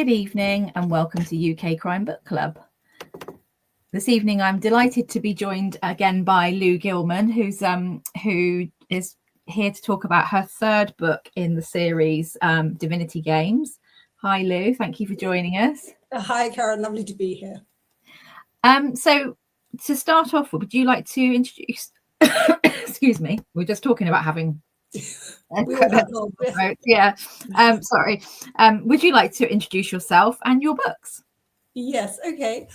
Good evening and welcome to UK Crime Book Club. This evening I'm delighted to be joined again by Lou Gilmond, who is here to talk about her third book in the series, Divinity Games. Hi Lou, thank you for joining us. Hi Karen, lovely to be here. So to start off with, would you like to introduce excuse me, we're just talking about having yeah. Sorry. Would you like to introduce yourself and your books? Yes, okay.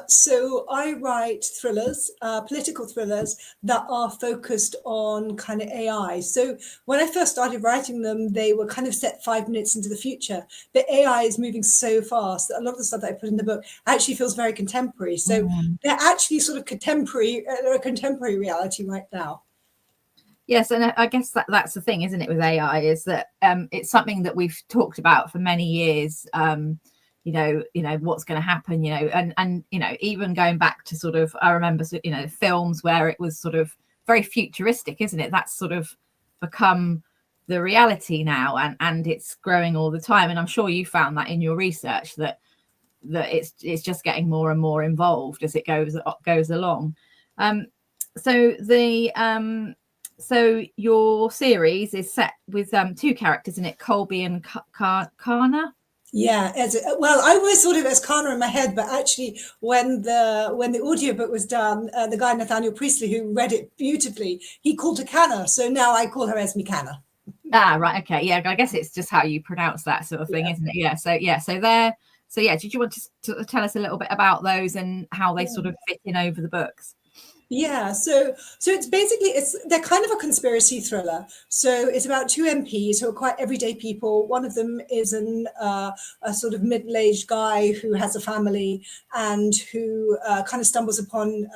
So I write thrillers, political thrillers that are focused on kind of AI. So when I first started writing them, they were kind of set 5 minutes into the future. But AI is moving so fast that a lot of the stuff that I put in the book actually feels very contemporary. So they're actually sort of contemporary, they're a contemporary reality right now. Yes, and I guess that's the thing, isn't it, with AI, is that it's something that we've talked about for many years. You know what's going to happen, and even going back to sort of, I remember, films where it was sort of very futuristic, isn't it? That's sort of become the reality now, and it's growing all the time. And I'm sure you found that in your research that it's just getting more and more involved as it goes along. So your series is set with two characters in it, Colby and Kana. Yeah, well, I always thought of it as Kana in my head, but actually, when the audiobook was done, the guy Nathaniel Priestley, who read it beautifully, he called her Kana. So now I call her Esme Kana. Ah, right, okay, yeah. I guess it's just how you pronounce that sort of thing, isn't it? Yeah. So did you want to tell us a little bit about those and how they sort of fit in over the books? Yeah, so it's basically, they're kind of a conspiracy thriller. So it's about two MPs who are quite everyday people. One of them is a sort of middle-aged guy who has a family and who kind of stumbles upon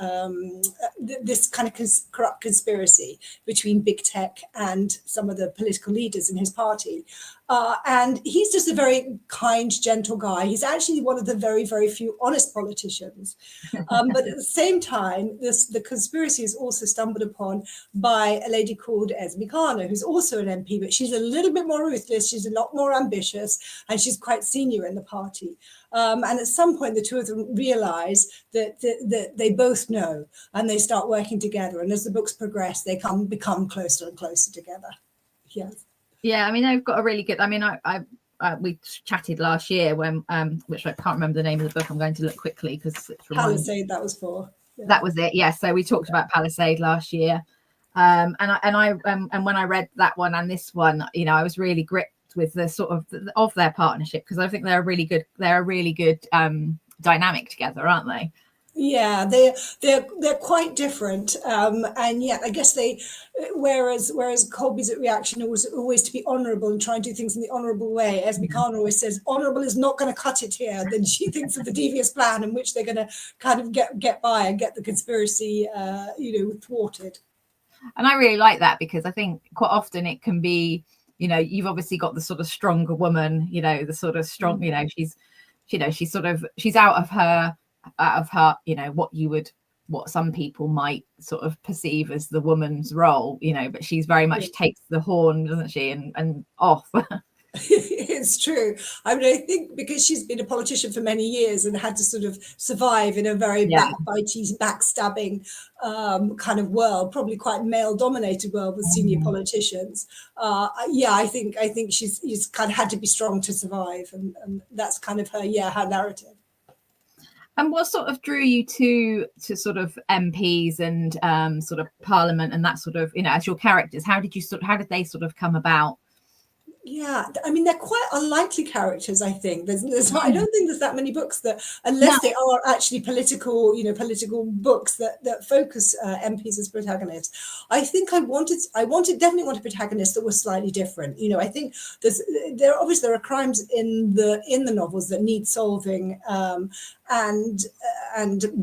this kind of corrupt conspiracy between big tech and some of the political leaders in his party. And he's just a very kind, gentle guy. He's actually one of the very, very few honest politicians. But at the same time, the conspiracy is also stumbled upon by a lady called Esme Kana, who's also an MP, but she's a little bit more ruthless. She's a lot more ambitious, and she's quite senior in the party. And at some point, the two of them realize that they both know, and they start working together. And as the books progress, they become closer and closer together. Yes. Yeah, I mean, they've got a really good. I mean, we chatted last year when which I can't remember the name of the book. I'm going to look quickly because it's Palisade. That was for. Yeah. That was it. Yeah. So we talked about Palisade last year, and when I read that one and this one, I was really gripped with the sort of their partnership, because I think they're a really good dynamic together, aren't they? Yeah, they're quite different, and yet I guess whereas Colby's reaction was always to be honourable and try and do things in the honourable way. Esme Kana always says honourable is not going to cut it here. Then she thinks of the devious plan in which they're going to kind of get by and get the conspiracy, thwarted. And I really like that, because I think quite often it can be, you've obviously got the sort of stronger woman, the sort of strong, she's out of her, what some people might sort of perceive as the woman's role, but she's very much takes the horn, doesn't she, and off. It's true. I mean, I think because she's been a politician for many years and had to sort of survive in a very backbiting, backstabbing kind of world, probably quite male-dominated world with senior politicians. I think she's kind of had to be strong to survive, and that's kind of her narrative. And what sort of drew you to sort of MPs and sort of Parliament and that sort of, as your characters? How did they sort of come about? Yeah, I mean, they're quite unlikely characters, I think. I don't think there's that many books that, unless they are actually political books that focus MPs as protagonists. I think I definitely wanted protagonists that were slightly different. I think there are crimes in the novels that need solving, and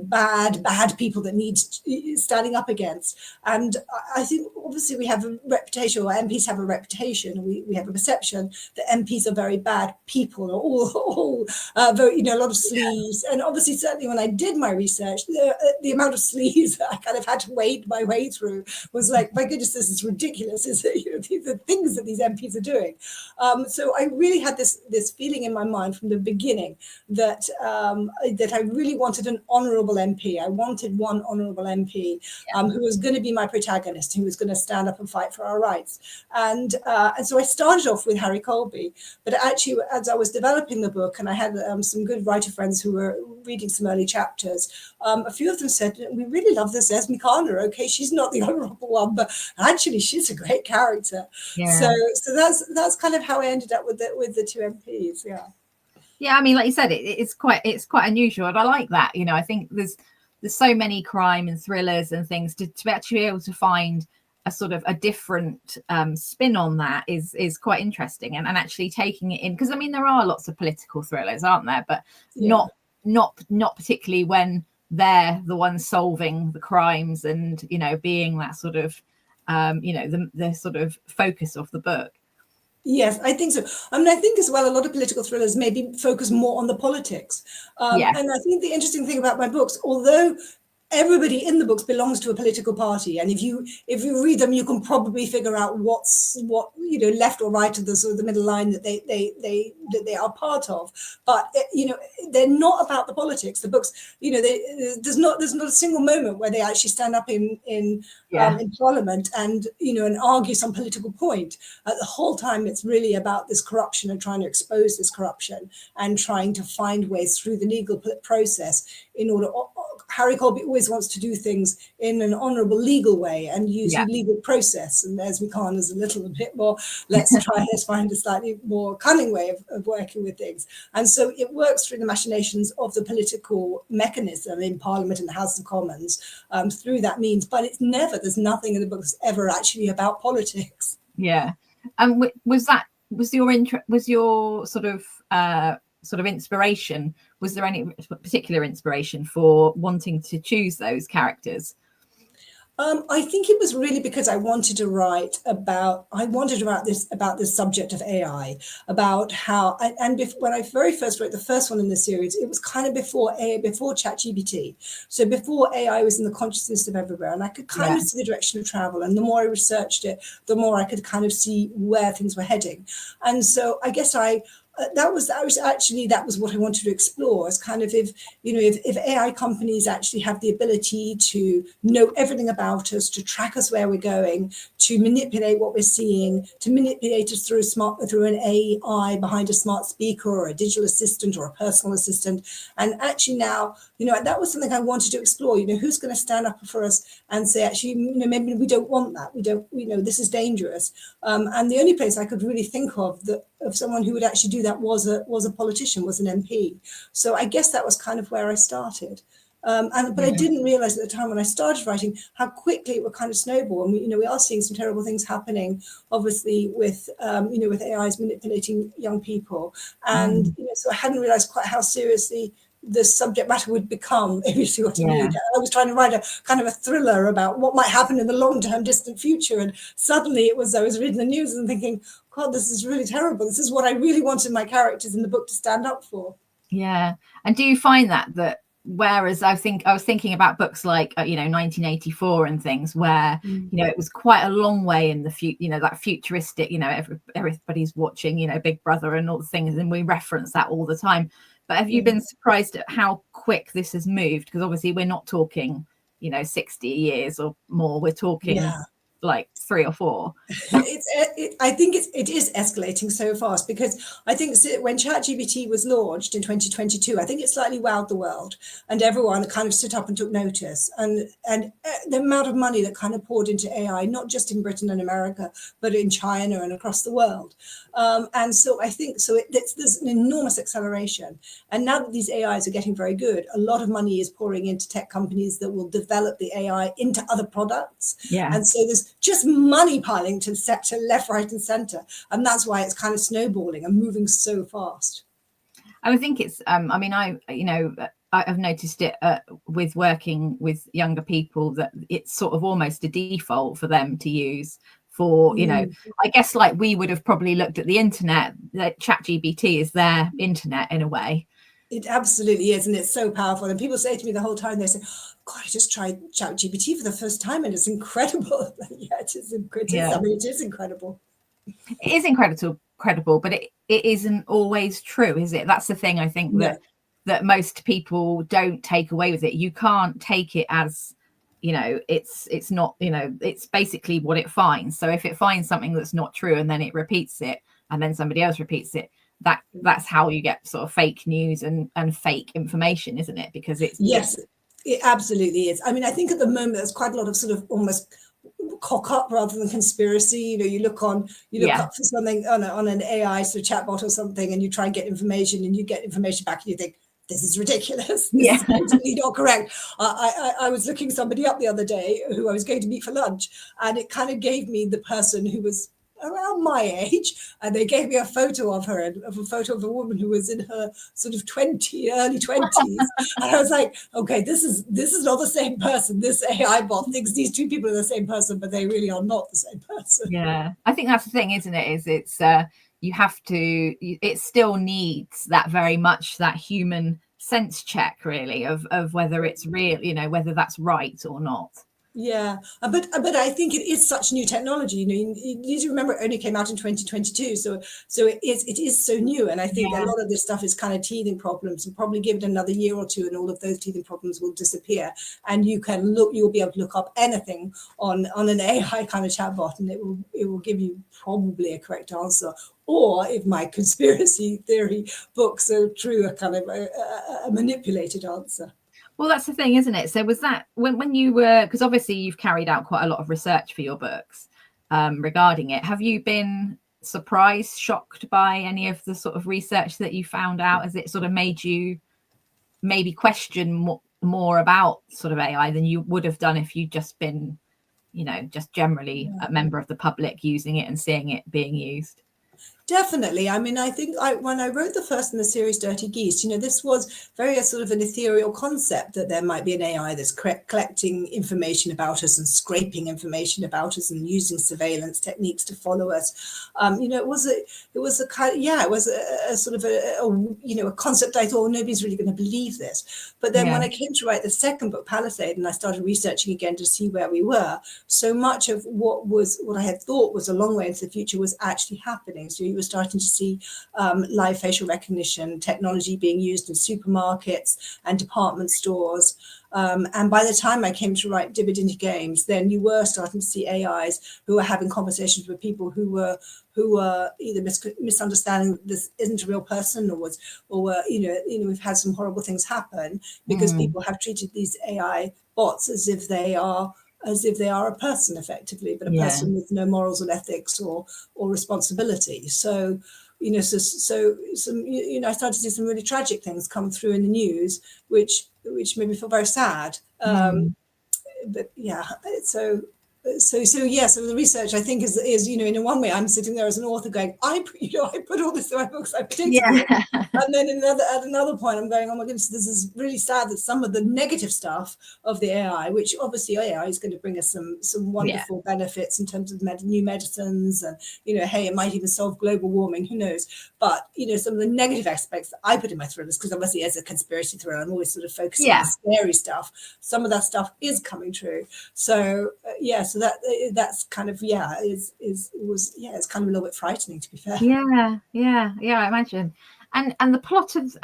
bad people that need standing up against. And I think obviously we have a reputation, or MPs have a reputation, we have a perception that MPs are very bad people, or all very, a lot of sleaze. And obviously, certainly when I did my research, the amount of sleaze that I kind of had to wade my way through was like, my goodness, this is ridiculous. Is the things that these MPs are doing. So I really had this feeling in my mind from the beginning that that I really wanted an honourable MP. I wanted one honourable MP who was going to be my protagonist, who was going to stand up and fight for our rights. And so I started off with Harry Colby, but actually, as I was developing the book, and I had some good writer friends who were reading some early chapters, a few of them said, we really love this Esme Kana. Okay, she's not the honourable one, but actually she's a great character. So that's kind of how I ended up with the two MPs. Yeah, I mean, like you said, it's quite unusual, and I like that. I think there's so many crime and thrillers and things to actually be able to find a sort of a different spin on that is quite interesting, and actually taking it in, because I mean there are lots of political thrillers, aren't there? But not particularly when they're the ones solving the crimes and being that sort of the sort of focus of the book. Yes, I think so. I mean, I think as well, a lot of political thrillers maybe focus more on the politics. And I think the interesting thing about my books, although everybody in the books belongs to a political party, and if you read them, you can probably figure out what left or right of the sort of the middle line that they are part of. But they're not about the politics. The books, there's not a single moment where they actually stand up in Parliament and and argue some political point. The whole time it's really about this corruption and trying to expose this corruption and trying to find ways through the legal process in order. Harry Colby always wants to do things in an honourable legal way and use the legal process. And Esme Khan is a little bit more, let's find a slightly more cunning way of working with things. And so it works through the machinations of the political mechanism in Parliament and the House of Commons through that means. But there's nothing in the book that's ever actually about politics. Yeah. And was your sort of inspiration, was there any particular inspiration for wanting to choose those characters? I think it was really because I wanted to write about this subject of AI, about how, when I very first wrote the first one in the series, it was kind of before ChatGPT. So before AI was in the consciousness of everywhere, and I could kind of see the direction of travel. And the more I researched it, the more I could kind of see where things were heading. And so I guess that was what I wanted to explore, as kind of if AI companies actually have the ability to know everything about us, to track us where we're going, to manipulate what we're seeing, to manipulate us through an AI behind a smart speaker or a digital assistant or a personal assistant. And actually now, that was something I wanted to explore. Who's going to stand up for us and say, actually, maybe we don't want that. We don't, this is dangerous. And the only place I could really think of someone who would actually do that was a politician, was an MP. So I guess that was kind of where I started. But I didn't realize at the time when I started writing how quickly it would kind of snowball. And we are seeing some terrible things happening, obviously, with AIs manipulating young people. And so I hadn't realized quite how seriously the subject matter would become, if you see what I mean. I was trying to write a kind of a thriller about what might happen in the long-term distant future, and suddenly I was reading the news and thinking, God, this is really terrible. This is what I really wanted my characters in the book to stand up for. Yeah. And do you find that whereas I was thinking about books like 1984 and things where it was quite a long way in the future, that futuristic, everybody's watching Big Brother and all the things, and we reference that all the time. But have you been surprised at how quick this has moved? Because obviously we're not talking 60 years or more, we're talking like 3 or 4. I think it is escalating so fast, because I think when ChatGPT was launched in 2022, I think it slightly wowed the world, and everyone kind of stood up and took notice. And the amount of money that kind of poured into AI, not just in Britain and America, but in China and across the world. And so I think there's an enormous acceleration. And now that these AIs are getting very good, a lot of money is pouring into tech companies that will develop the AI into other products. Yeah. And so there's just money piling to left, right, and center, and that's why it's kind of snowballing and moving so fast. I think it's. I I've noticed it with working with younger people, that it's sort of almost a default for them to use for, you know, I guess like we would have probably looked at the internet, that ChatGPT is their internet in a way. It absolutely is, and it's so powerful. And people say to me the whole time, they say, God, I just tried ChatGPT for the first time and it's incredible. Yeah, it is incredible. I mean, it is incredible. It is incredible, but it isn't always true, is it? That's the thing, I think, that most people don't take away with it. You can't take it as, you know, it's not, you know, it's basically what it finds. So if it finds something that's not true and then it repeats it and then somebody else repeats it, that's how you get sort of fake news and fake information, isn't it? Because it's it absolutely is. I mean, I think at the moment there's quite a lot of sort of almost cock up rather than conspiracy. You know, you look up for something on an AI sort of chatbot or something, and you try and get information, and you get information back, and you think, this is ridiculous. This is totally not correct. I was looking somebody up the other day who I was going to meet for lunch, and it kind of gave me the person who was around my age, and they gave me a photo of her, and of a photo of a woman who was in her sort of early 20s. And I was like, okay, this is not the same person. This AI bot thinks these two people are the same person, but they really are not the same person. Yeah, I think that's the thing, isn't it? Is it's you have to, it still needs that very much that human sense check, really, of whether it's real, you know, whether that's right or not. Yeah, but I think it is such new technology. You know, you need to remember it only came out in 2022, so it is so new. And I think a lot of this stuff is kind of teething problems, and probably give it another year or two, and all of those teething problems will disappear. And you'll be able to look up anything on an AI kind of chatbot, and it will give you probably a correct answer. Or if my conspiracy theory books are true, a kind of a manipulated answer. Well, that's the thing, isn't it? So was that when you were, because obviously you've carried out quite a lot of research for your books regarding it. Have you been surprised, shocked by any of the sort of research that you found out? Has it sort of made you maybe question more about sort of AI than you would have done if you'd just been, you know, just generally a member of the public using it and seeing it being used? Definitely. I mean, I think when I wrote the first in the series, Dirty Geese, you know, this was very a sort of an ethereal concept that there might be an AI that's collecting information about us and scraping information about us and using surveillance techniques to follow us. You know, it was a kind of, it was a sort of a concept I thought, nobody's really going to believe this. But then when I came to write the second book, Palisade, and I started researching again to see where we were, so much of what I had thought was a long way into the future was actually happening. So you were starting to see live facial recognition technology being used in supermarkets and department stores. And by the time I came to write Divinity Games, then you were starting to see AIs who were having conversations with people who were either misunderstanding this isn't a real person, or we've had some horrible things happen because people have treated these AI bots as if they are a person, effectively, but a person with no morals and ethics or responsibility. So, you know, I started to see some really tragic things come through in the news, which made me feel very sad. But yeah, so the research, I think, is you know, in one way I'm sitting there as an author going, I put all this in my books, I predicted it. And then at another point I'm going, oh my goodness, this is really sad that some of the negative stuff of the AI, which obviously AI is going to bring us some wonderful benefits in terms of new medicines, and, you know, hey, it might even solve global warming, who knows. But, you know, some of the negative aspects that I put in my thrillers, because obviously as a conspiracy thriller I'm always sort of focusing on the scary stuff, some of that stuff is coming true. So so that's kind of it's kind of a little bit frightening, to be fair. I imagine. And the plot of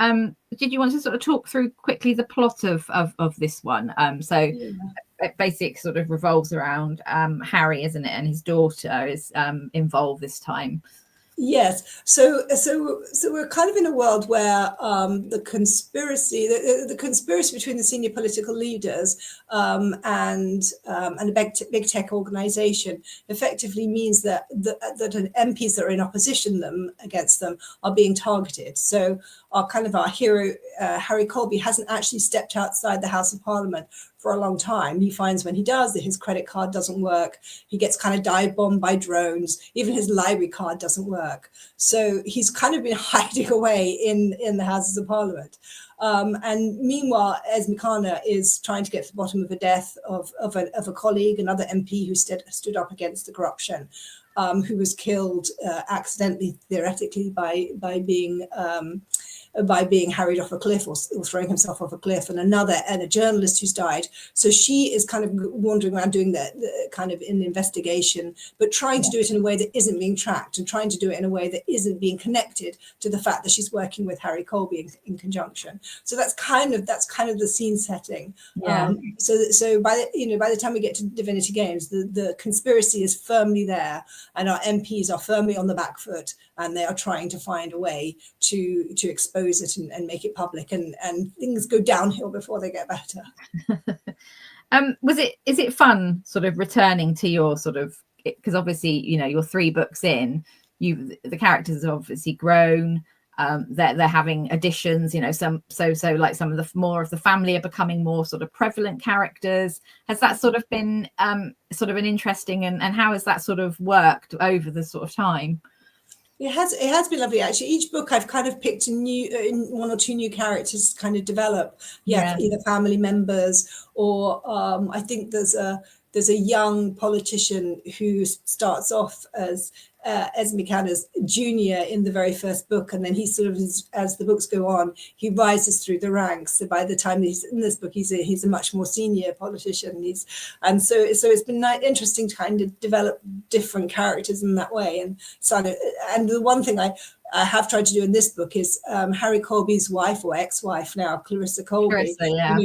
did you want to sort of talk through quickly the plot of this one? It basically sort of revolves around Harry, isn't it, and his daughter is involved this time. Yes. So we're kind of in a world where the conspiracy between the senior political leaders and a big tech organization effectively means that MPs that are in opposition against them are being targeted. So our hero, Harry Colby, hasn't actually stepped outside the House of Parliament for a long time. He finds when he does that his credit card doesn't work. He gets kind of dive bombed by drones. Even his library card doesn't work. So he's kind of been hiding away in the Houses of Parliament. And meanwhile, Esme Kana is trying to get to the bottom of the death of a colleague, another MP who stood up against the corruption, who was killed accidentally, theoretically, by being harried off a cliff or throwing himself off a cliff, and a journalist who's died. So she is kind of wandering around doing the kind of an investigation, but trying to do it in a way that isn't being tracked, and trying to do it in a way that isn't being connected to the fact that she's working with Harry Colby in conjunction. So that's kind of the scene setting. Yeah. So by the time we get to Divinity Games, the conspiracy is firmly there, and our MPs are firmly on the back foot, and they are trying to find a way to expose it and make it public, and things go downhill before they get better. Is it fun sort of returning to your sort of, because obviously you're 3 books in, the characters have obviously grown, they're having additions, some like some of the more of the family are becoming more sort of prevalent characters. Has that sort of been sort of an interesting, and how has that sort of worked over the sort of time? It has been lovely, actually. Each book I've kind of picked one or two new characters to kind of develop. Either family members or I think there's a young politician who starts off as Esme Canna's junior in the very first book, and then he sort of, as the books go on, he rises through the ranks. So by the time he's in this book, he's a much more senior politician. So it's been interesting to kind of develop different characters in that way. And the one thing I have tried to do in this book is Harry Colby's wife, or ex-wife now, Clarissa Colby.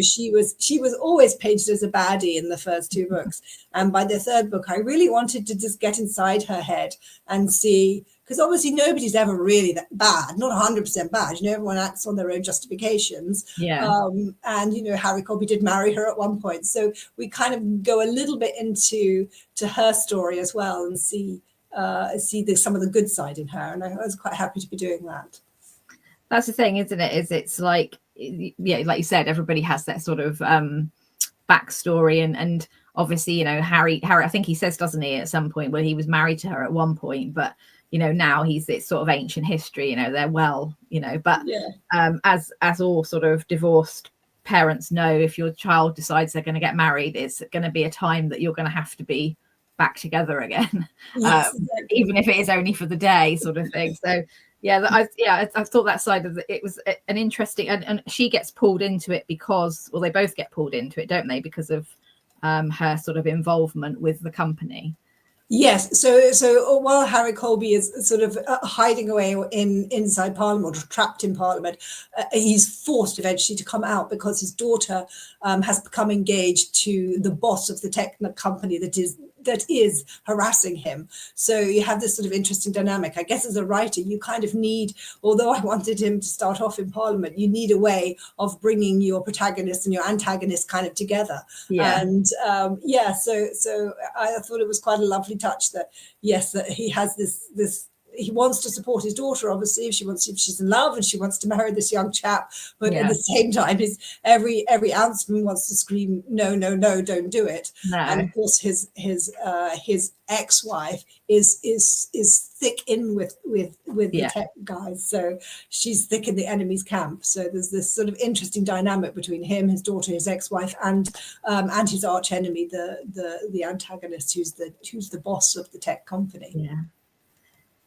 She was always painted as a baddie in the first 2 books, and by the 3rd book, I really wanted to just get inside her head and see, because obviously nobody's ever really that bad, not 100% bad. Everyone acts on their own justifications. And Harry Colby did marry her at one point, so we kind of go a little bit into her story as well, and see some of the good side in her, and I was quite happy to be doing that. That's the thing, isn't it? It's like, like you said, everybody has that sort of backstory, and obviously Harry, I think he says, doesn't he, at some point, where he was married to her at one point, but now it's sort of ancient history. They're as all sort of divorced parents know, if your child decides they're going to get married, it's going to be a time that you're going to have to be back together again. Yes, exactly. Even if it is only for the day, sort of thing. So I thought that side of it was an interesting, and she gets pulled into it because, well, they both get pulled into it, don't they, because of her sort of involvement with the company. Yes. So while Harry Colby is sort of hiding away inside Parliament, or trapped in Parliament, he's forced eventually to come out because his daughter has become engaged to the boss of the tech company that is harassing him. So you have this sort of interesting dynamic. I guess as a writer, you kind of need, although I wanted him to start off in Parliament, you need a way of bringing your protagonist and your antagonist kind of together. And so I thought it was quite a lovely touch that he has this he wants to support his daughter, obviously, if she's in love and she wants to marry this young chap, but at the same time, every ounce of him wants to scream, no, don't do it. No. And of course, his ex-wife is thick in with the tech guys, so she's thick in the enemy's camp. So there's this sort of interesting dynamic between him, his daughter, his ex-wife, and his arch enemy, the antagonist, who's the boss of the tech company. Yeah.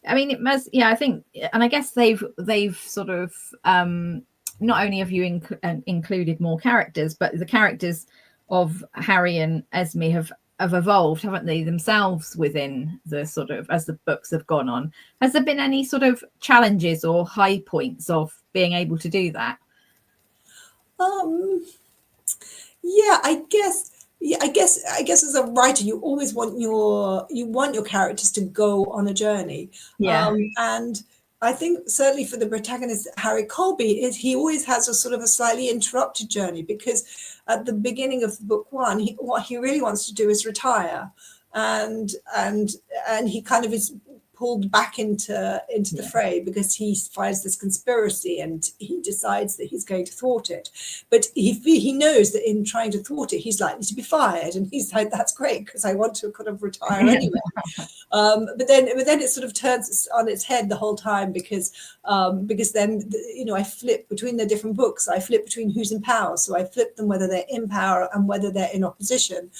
I mean, it must, I think, and I guess they've sort of not only have you included more characters, but the characters of Harry and Esme have evolved, haven't they, themselves within the sort of, as the books have gone on. Has there been any sort of challenges or high points of being able to do that? I guess as a writer, you always want your characters to go on a journey. And I think certainly for the protagonist, Harry Colby, he always has a sort of a slightly interrupted journey, because at the beginning of book 1, what he really wants to do is retire, and he kind of is pulled back into the fray because he finds this conspiracy and he decides that he's going to thwart it. But he knows that in trying to thwart it, he's likely to be fired, and he's like, that's great because I want to kind of retire anyway. But then it sort of turns on its head the whole time because then I flip between the different books. I flip between who's in power, so I flip them whether they're in power and whether they're in opposition,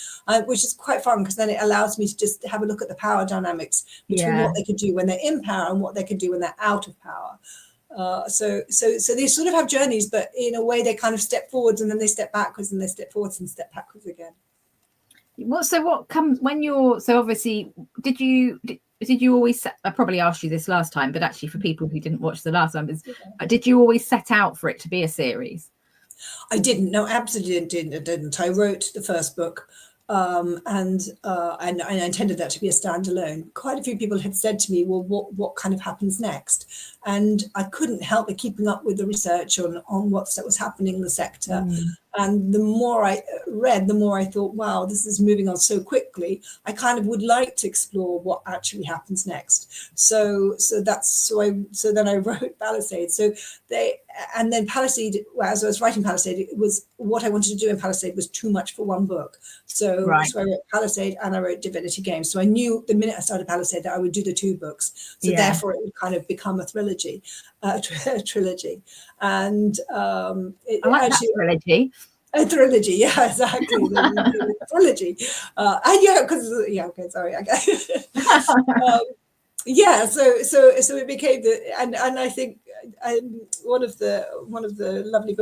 which is quite fun because then it allows me to just have a look at the power dynamics between what they could do when they're in power and what they could do when they're out of power. So they sort of have journeys, but in a way they kind of step forwards and then they step backwards and they step forwards and step backwards again. So what comes when you're, so obviously did you always set, I probably asked you this last time, but actually for people who didn't watch the last one, did you always set out for it to be a series? I didn't. No, absolutely didn't. I wrote the first book, and I intended that to be a standalone. Quite a few people had said to me, well, what kind of happens next? And I couldn't help but keeping up with the research on what was happening in the sector. And the more I read, the more I thought, wow, this is moving on so quickly. I kind of would like to explore what actually happens next. So then I wrote Palisade. And then Palisade, well, as I was writing Palisade, it was what I wanted to do in Palisade was too much for one book. So I wrote Palisade and I wrote Divinity Games. So I knew the minute I started Palisade that I would do the two books. So therefore it would kind of become a trilogy. And I like that trilogy. A trilogy, yeah, exactly. The trilogy. Okay, sorry. So it became and I think one of the lovely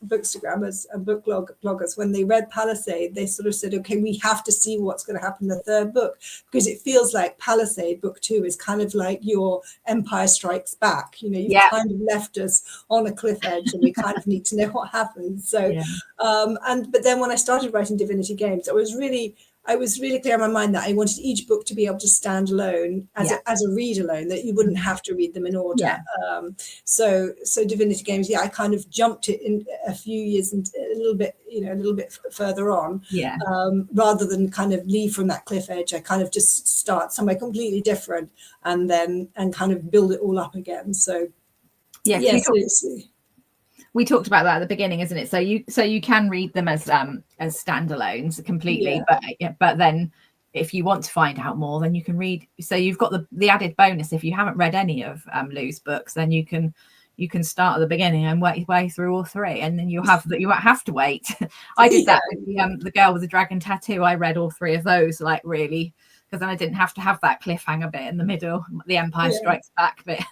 bookstagrammers and book bloggers, when they read Palisade, they sort of said, okay, we have to see what's going to happen in the third book, because it feels like Palisade book 2 is kind of like your Empire Strikes Back. You've kind of left us on a cliff edge and we kind of need to know what happens. So but then when I started writing Divinity Games, I was really clear in my mind that I wanted each book to be able to stand alone as a read alone, that you wouldn't have to read them in order. So Divinity Games, I kind of jumped it in a few years and a little bit further on, rather than kind of leave from that cliff edge. I kind of just start somewhere completely different and kind of build it all up again. So we talked about that at the beginning, isn't it? So you can read them as standalones completely, but then if you want to find out more, then you can read. So you've got the added bonus. If you haven't read any of Lou's books, then you can start at the beginning and work your way through all three, and then you won't have to wait. I did that with the Girl with the Dragon Tattoo. I read all three of those, like, really, because then I didn't have to have that cliffhanger bit in the middle, the Empire Strikes Back bit.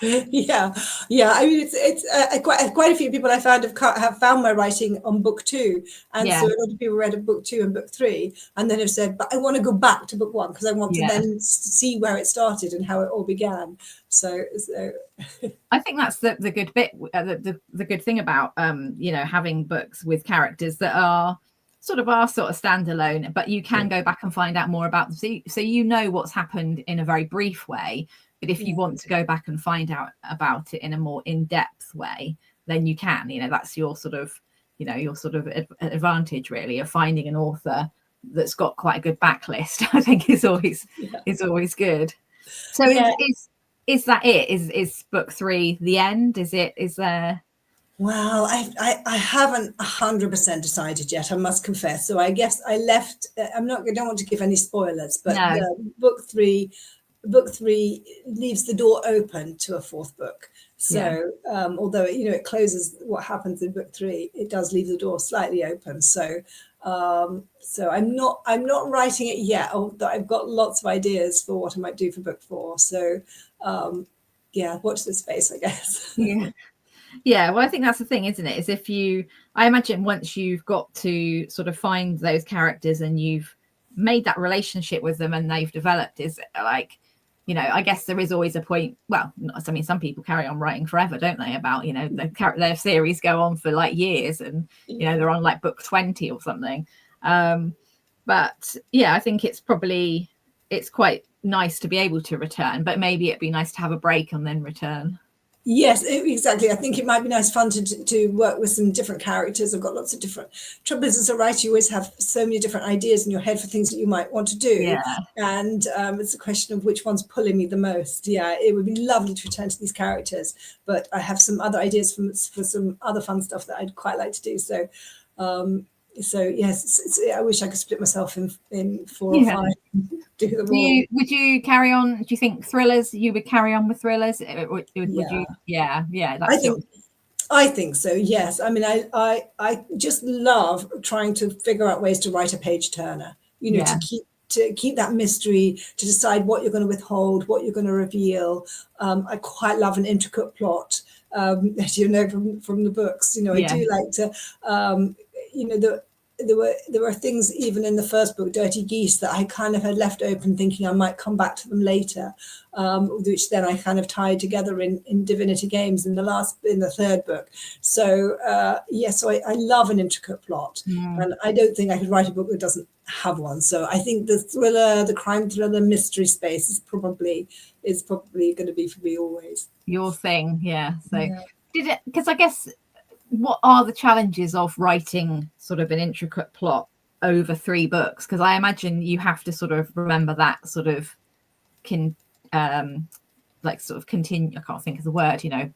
I mean, it's quite a few people I found have found my writing on book 2, and so a lot of people read book 2 and book 3 and then have said, but I want to go back to book 1 because I want to then see where it started and how it all began. So I think that's the good bit, the good thing about having books with characters that are sort of standalone, but you can go back and find out more about them, so what's happened in a very brief way. But if you want to go back and find out about it in a more in-depth way, then you can. That's your sort of advantage, really, of finding an author that's got quite a good backlist. I think is always good. So is that it? Is book 3 the end? Is there? Well, I haven't 100% decided yet, I must confess. So I guess I left. I don't want to give any spoilers, but book 3 leaves the door open to a fourth book. So although it closes what happens in book 3, it does leave the door slightly open. So I'm not writing it yet, although I've got lots of ideas for what I might do for book 4. So watch this space, I guess. Well, I think that's the thing, isn't it? Is I imagine once you've got to sort of find those characters and you've made that relationship with them and they've developed, is like, I guess there is always a point. Well, I mean, some people carry on writing forever, don't they? About their series go on for like years, and they're on like book 20 or something. But I think it's quite nice to be able to return. But maybe it'd be nice to have a break and then return. Yes, exactly. I think it might be fun to work with some different characters. I've got lots of different. Trouble is, as a writer, you always have so many different ideas in your head for things that you might want to do, Yeah. and it's a question of which one's pulling me the most. Yeah, it would be lovely to return to these characters, but I have some other ideas for some other fun stuff that I'd quite like to do. So, so yes, I wish I could split myself in 4 or 5. Do them all. Would you carry on? Do you think thrillers? You would carry on with thrillers? Would Yeah, you? Yeah, I that's your. think so. Yes, I mean, I just love trying to figure out ways to write a page turner. Yeah. To keep that mystery, to decide what you're going to withhold, what you're going to reveal. I quite love an intricate plot, as you know from the books. I Yeah. do like to, there were things even in the first book, Dirty Geese, that I kind of had left open, thinking I might come back to them later, which then I kind of tied together in Divinity Games in the third book. So so I love an intricate plot, and I don't think I could write a book that doesn't have one. So I think the crime thriller mystery space is probably going to be for me always. Your thing, yeah. So did it, because I guess, what are the challenges of writing sort of an intricate plot over 3 books? Because I imagine you have to sort of remember that sort of continue. I can't think of the word, I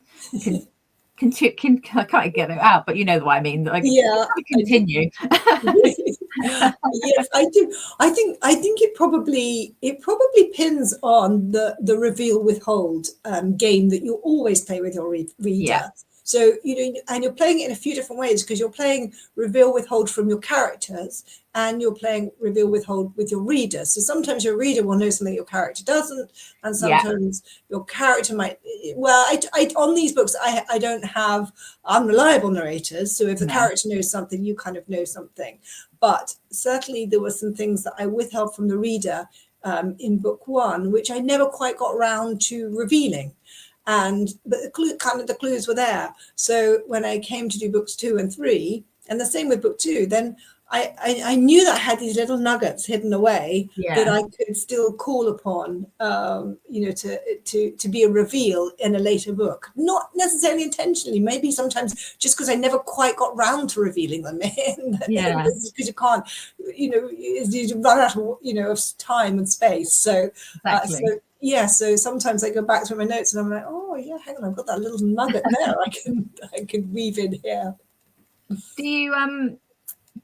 can't get it out, but you know what I mean. Like, yeah, continue. Yes, I do. I think it probably pins on the reveal withhold game that you always play with your reader. Yeah. So and you're playing it in a few different ways, because you're playing reveal withhold from your characters, and you're playing reveal withhold with your reader. So sometimes your reader will know something your character doesn't, and sometimes your character might. Well, I on these books I don't have unreliable narrators, so if the character knows something, you kind of know something. But certainly there were some things that I withheld from the reader in book 1, which I never quite got round to revealing. But the clues were there. So when I came to do books 2 and 3, and the same with book 2, then I knew that I had these little nuggets hidden away that I could still call upon, to be a reveal in a later book. Not necessarily intentionally, maybe sometimes just because I never quite got round to revealing them. Because you can't, you run out of time and space. So, Exactly. so sometimes I go back to my notes and I'm like, oh yeah, hang on, I've got that little nugget there. I can weave in here.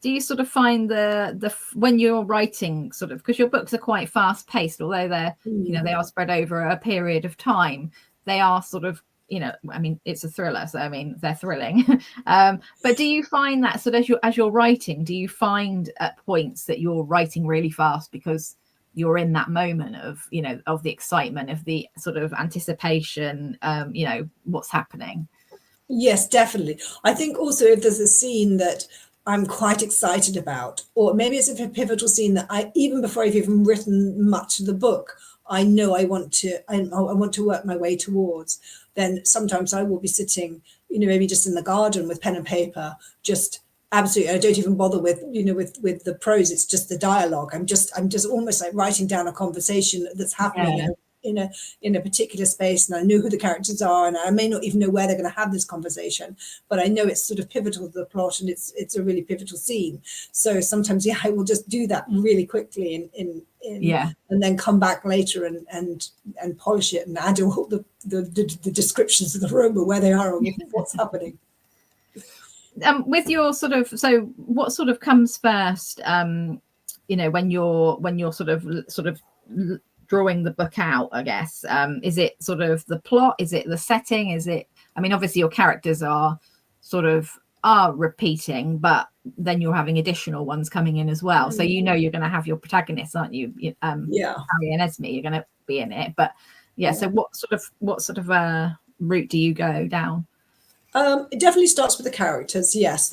Do you sort of find the when you're writing, sort of, because your books are quite fast paced, although they're they are spread over a period of time, they are sort of, I mean, it's a thriller, so I mean they're thrilling. But do you find that sort of as you're writing, do you find at points that you're writing really fast because you're in that moment of of the excitement, of the sort of anticipation, what's happening? Yes, definitely. I think also if there's a scene that I'm quite excited about, or maybe it's a pivotal scene that even before I've even written much of the book, I know I want to work my way towards, then sometimes I will be sitting, maybe just in the garden with pen and paper, just absolutely. I don't even bother with the prose. It's just the dialogue. I'm just almost like writing down a conversation that's happening in a particular space, and I know who the characters are, and I may not even know where they're going to have this conversation, but I know it's sort of pivotal to the plot, and it's a really pivotal scene. So sometimes, I will just do that really quickly and then come back later and polish it and add all the descriptions of the room or where they are or what's happening. With your sort of, so what sort of comes first? When you're sort of drawing the book out, I guess, is it sort of the plot? Is it the setting? Is it? I mean, obviously your characters are repeating, but then you're having additional ones coming in as well. So you're going to have your protagonists, aren't you? Harry and Esme, you're going to be in it. But so what sort of route do you go down? It definitely starts with the characters, yes.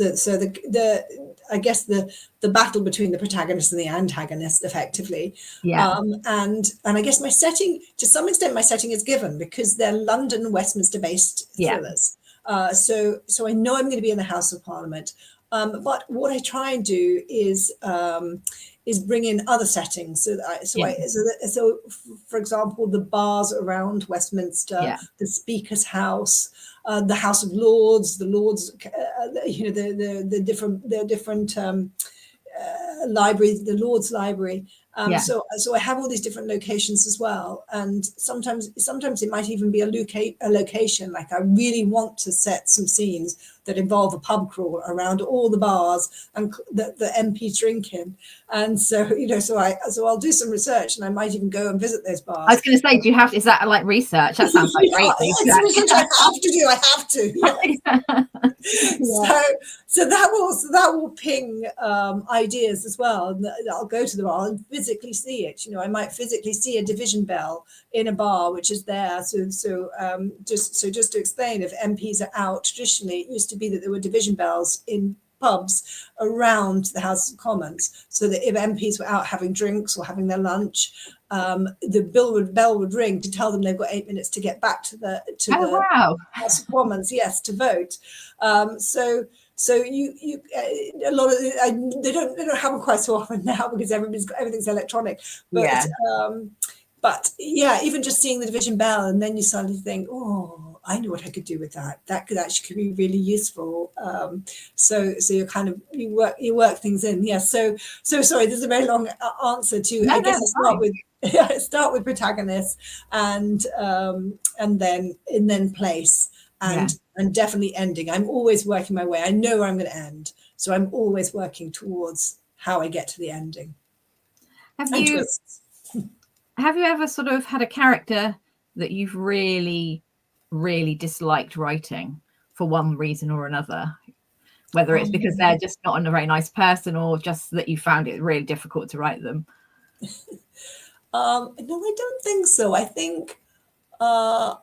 I guess the battle between the protagonist and the antagonist, effectively. And I guess my setting, to some extent, my setting is given because they're London, Westminster-based thrillers. So I know I'm going to be in the House of Parliament. But what I try and do is bring in other settings. So for example, the bars around Westminster, the Speaker's House, the House of Lords, the Lords, the different libraries, the Lord's Library. So I have all these different locations as well, and sometimes it might even be a location. Like I really want to set some scenes that involve a pub crawl around all the bars and that the MPs drink in, and so I'll do some research, and I might even go and visit those bars. I was going to say, is that like research? That sounds like great research. I have to. Yeah. So that will ping ideas as well, and I'll go to the bar and physically see it. I might physically see a division bell in a bar which is there. Just to explain, if MPs are out, traditionally it used to be that there were division bells in pubs around the House of Commons, so that if MPs were out having drinks or having their lunch, the bell would ring to tell them they've got 8 minutes to get back to the House of Commons, to vote. So you a lot of they don't have them quite so often now because everything's electronic. But even just seeing the division bell, and then you suddenly think, oh, I know what I could do with that. That could actually be really useful. So you work things in. Yeah. So sorry, this is a very long answer to. I guess I start with protagonists and then place and definitely ending. I'm always working my way. I know where I'm going to end, so I'm always working towards how I get to the ending. Have you ever sort of had a character that you've really, really disliked writing for one reason or another? Whether it's because they're just not a very nice person, or just that you found it really difficult to write them? No, I don't think so. I think I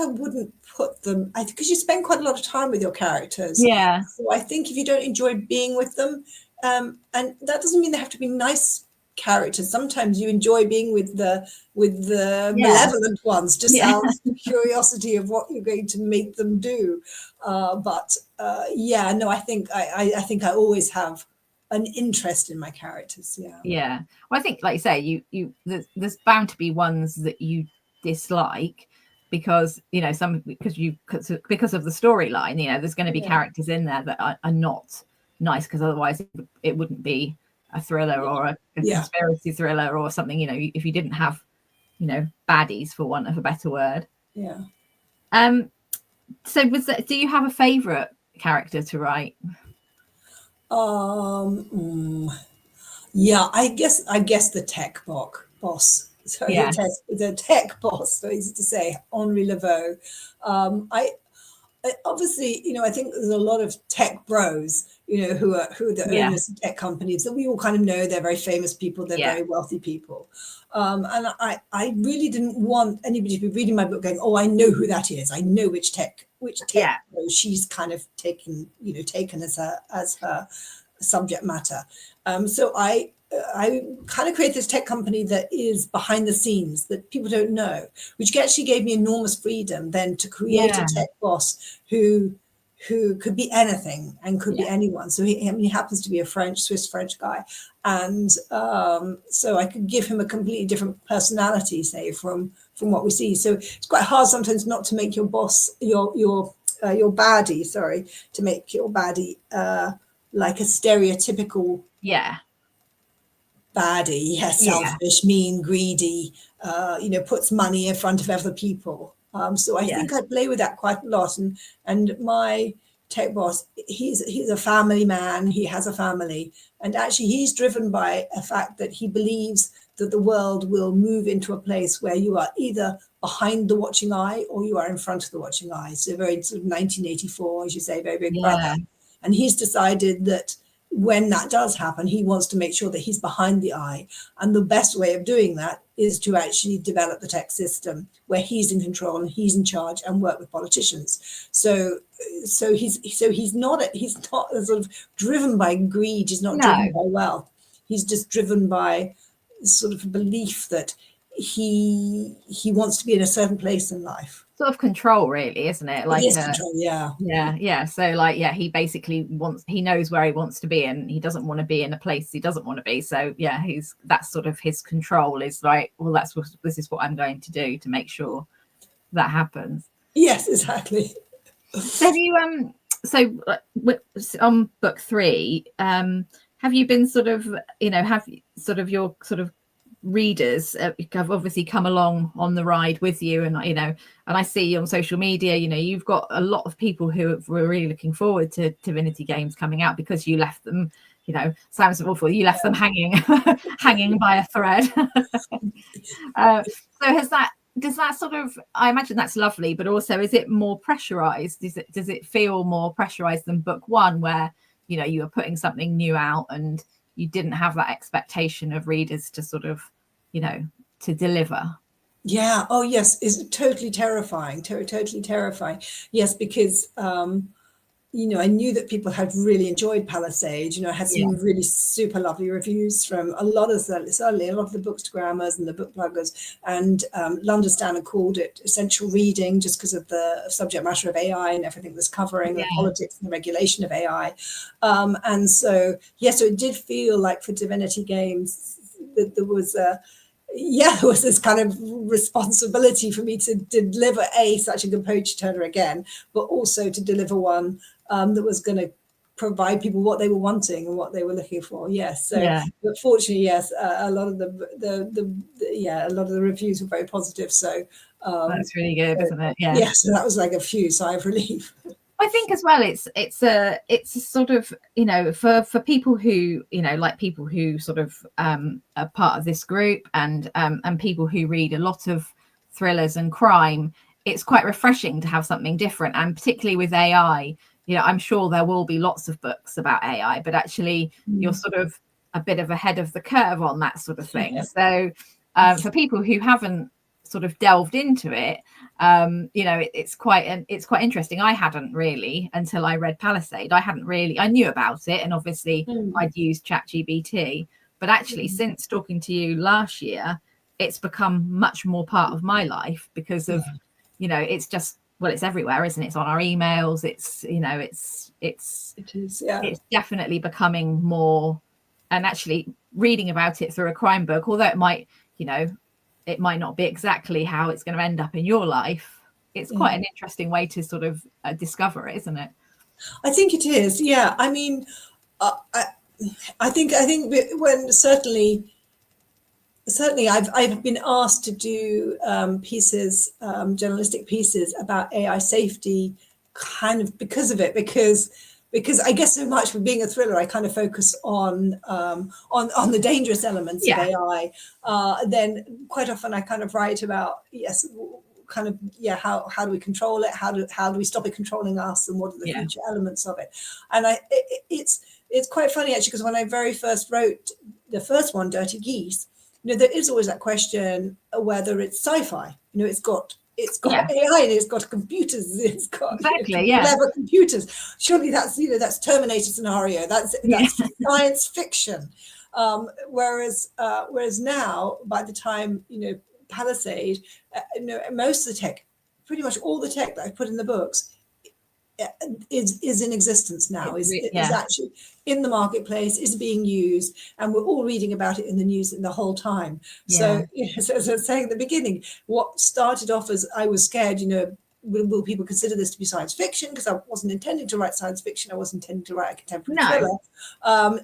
wouldn't put them, because you spend quite a lot of time with your characters. Yeah. So I think if you don't enjoy being with them, and that doesn't mean they have to be nice characters. Sometimes you enjoy being with the malevolent ones, just out of curiosity of what you're going to make them do. I think I always have an interest in my characters. Well, I think, like you say, there's bound to be ones that you dislike because because of the storyline. There's going to be characters in there that are not nice, because otherwise it wouldn't be a thriller or a conspiracy thriller or something. If you didn't have baddies, for want of a better word. So do you have a favorite character to write? I guess the tech boss. Sorry, the tech boss, so easy to say, Henri Laveau. I obviously, I think there's a lot of tech bros, who are the owners of tech companies that we all kind of know. They're very famous people. They're very wealthy people. And I really didn't want anybody to be reading my book going, oh, I know who that is. I know which tech bro she's kind of taken as her subject matter. So I kind of created this tech company that is behind the scenes that people don't know, which actually gave me enormous freedom then to create a tech boss who could be anything and could be anyone. So he happens to be a Swiss French guy, and so I could give him a completely different personality, say, from what we see. So it's quite hard sometimes not to make your boss your baddie. Sorry, to make your baddie like a stereotypical baddie, selfish, mean, greedy, puts money in front of other people. So I think I play with that quite a lot. And my tech boss, he's a family man. He has a family, and actually he's driven by a fact that he believes that the world will move into a place where you are either behind the watching eye or you are in front of the watching eye. So very sort of 1984, as you say, very big brother. And he's decided that when that does happen, he wants to make sure that he's behind the eye. And the best way of doing that is to actually develop the tech system where he's in control and he's in charge, and work with politicians. So he's not sort of driven by greed. He's not driven by wealth. He's just driven by sort of a belief that he wants to be in a certain place in life. sort of control, really, isn't it? It Like is control, yeah. yeah. So like, yeah, he basically he knows where he wants to be, and he doesn't want to be in a place he doesn't want to be. So yeah, that's sort of his control, is like, well, this is what I'm going to do to make sure that happens. Yes, exactly. So have you on book 3, have you been sort of, have sort of your sort of readers have obviously come along on the ride with you, and and I see on social media, you've got a lot of people who were really looking forward to Divinity Games coming out, because you left them, sounds awful, you left them hanging hanging by a thread. So does that sort of, I imagine that's lovely, but also, is it more pressurized? Does it feel more pressurized than book 1, where you were putting something new out and you didn't have that expectation of readers to sort of to deliver? Yeah. Oh yes, it's totally terrifying. Totally terrifying. Yes, because I knew that people had really enjoyed Palisade. I had some really super lovely reviews from a lot of the bookstagrammers and the book bloggers, and London Standard called it essential reading just because of the subject matter of AI and everything that's covering the politics and the regulation of AI. And so, so it did feel like for Divinity Games that there was this kind of responsibility for me to deliver such a good page turner again, but also to deliver one that was going to provide people what they were wanting and what they were looking for. Yes. So, but fortunately, yes, a lot of a lot of the reviews were very positive. So that's really good, isn't it? Yeah. Yes, so that was like a few sigh of relief. I think as well, it's a sort of, for people who, like people who sort of are part of this group, and people who read a lot of thrillers and crime, it's quite refreshing to have something different. And particularly with AI, I'm sure there will be lots of books about AI, but actually you're sort of a bit of ahead of the curve on that sort of thing. So for people who haven't sort of delved into it, it's quite interesting. I hadn't really, until I read Palisade. I knew about it, and obviously I'd used ChatGPT, but actually since talking to you last year, it's become much more part of my life, because of it's just, well, it's everywhere, isn't it? It's on our emails. It's it's definitely becoming more. And actually reading about it through a crime book, although it might not be exactly how it's going to end up in your life, it's quite an interesting way to sort of discover it, isn't it? I think it is. Yeah. I mean, I think when certainly I've been asked to do pieces, journalistic pieces about AI safety, kind of because of it, because I guess so much for being a thriller, I kind of focus on the dangerous elements of AI. Then quite often I kind of write about how do we control it? How do we stop it controlling us? And what are the future elements of it? And it's quite funny actually, because when I very first wrote the first one, Dirty Geese, there is always that question whether it's sci-fi. It's got AI and it's got computers. It's got clever computers. Surely that's Terminator scenario. That's science fiction. Whereas now, by the time Palisade, most of the tech, pretty much all the tech that I put in the books, is in existence now. Is actually in the marketplace, is being used, and we're all reading about it in the news the whole time. So, as I was saying at the beginning, what started off as I was scared, will people consider this to be science fiction? Because I wasn't intending to write science fiction. I wasn't intending to write a contemporary thriller.